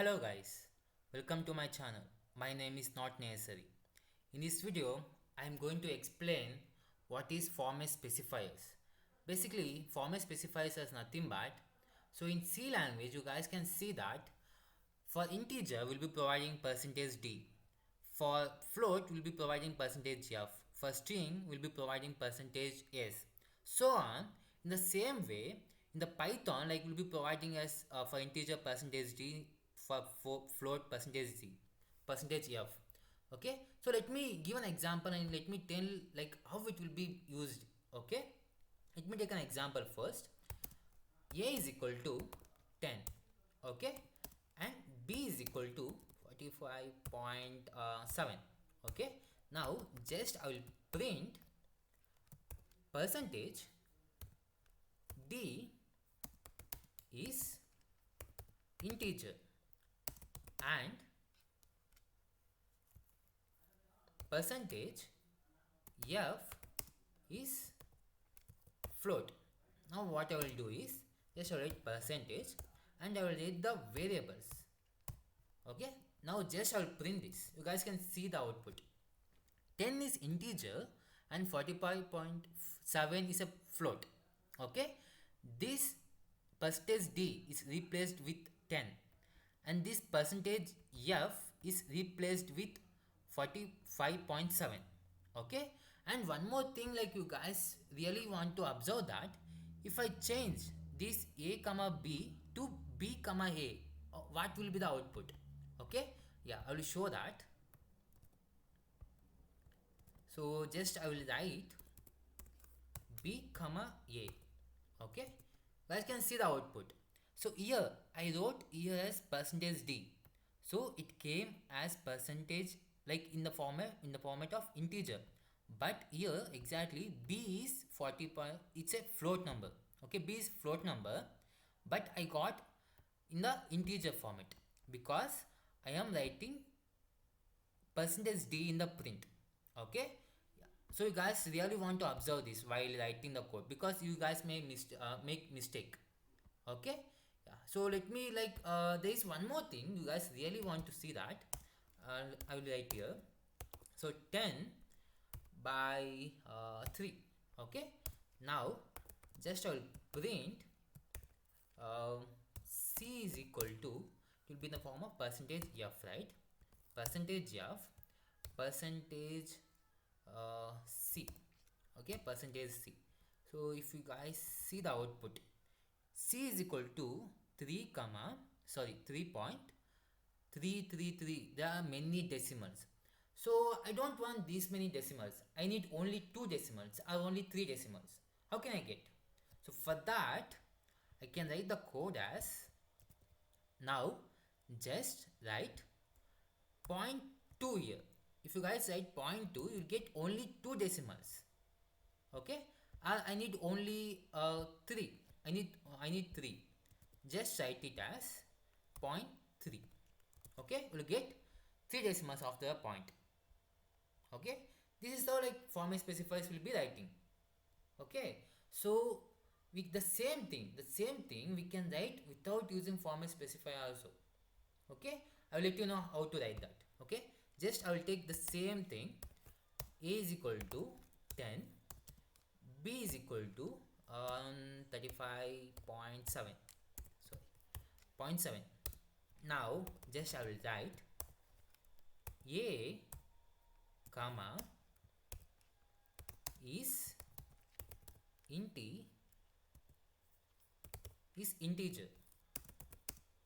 Hello guys, welcome to my channel. My name is Not Necessary. In this video, I am going to explain what is format specifiers. Basically, format specifiers is nothing but, so in C language you guys can see that for integer we'll be providing percentage %d. For float we'll be providing percentage %f. For string we'll be providing percentage %s. So on. In the same way, in the Python, like we'll be providing as for integer percentage %d, for float percentage %z, percentage %f. Okay, so let me give an example and let me tell like how it will be used. Okay, let me take an example first. A is equal to 10, okay, and B is equal to 45.7. Okay, now just I will print percentage D is integer and percentage F is float. Now what I will do is just I will write percentage and I will write the variables. Okay, now just I will print this. You guys can see the output. 10 is integer and 45.7 is a float. Okay, this percentage D is replaced with 10 and this percentage F is replaced with 45.7. okay, and one more thing, like you guys really want to observe that if I change this A comma B to B comma A, what will be the output? Okay, yeah, I will show that. So just I will write B comma A. Okay, guys can see the output. So here I wrote here as percentage D, so it came as percentage like in the format of integer, but here exactly B is 40. It's a float number. Okay, B is float number, but I got in the integer format because I am writing percentage D in the print. Okay, so you guys really want to observe this while writing the code because you guys may make mistake. Okay, yeah, so let me like there is one more thing you guys really want to see that. I will write here, so 10 by 3. Okay, now just I will print C is equal to, it will be in the form of percentage F, right? Percentage F, percentage C. Okay, percentage C. So if you guys see the output, C is equal to 3.333. There are many decimals, so I don't want these many decimals. I need only 2 decimals or only 3 decimals. How can I get? So for that I can write the code as, now just write 0.2 here. If you guys write 0.2, you'll get only 2 decimals. Okay, I need only 3. I need 3. Just write it as 0.3. Okay, we'll get 3 decimals of the point. Okay, this is how like format specifiers will be writing. Okay, so with the same thing we can write without using format specifier also. Okay, I will let you know how to write that. Okay, just I will take the same thing. A is equal to 10, B is equal to 35.7, sorry, 0.7. Now just I will write A comma is integer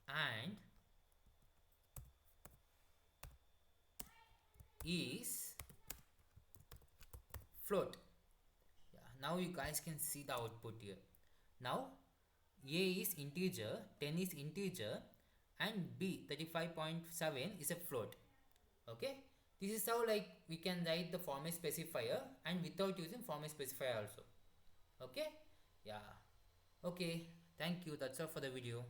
and is float. Yeah, now you guys can see the output here. Now A is integer, 10 is integer, and B 35.7 is a float. Okay, this is how like we can write the format specifier and without using format specifier also. Okay, yeah, okay, thank you, that's all for the video.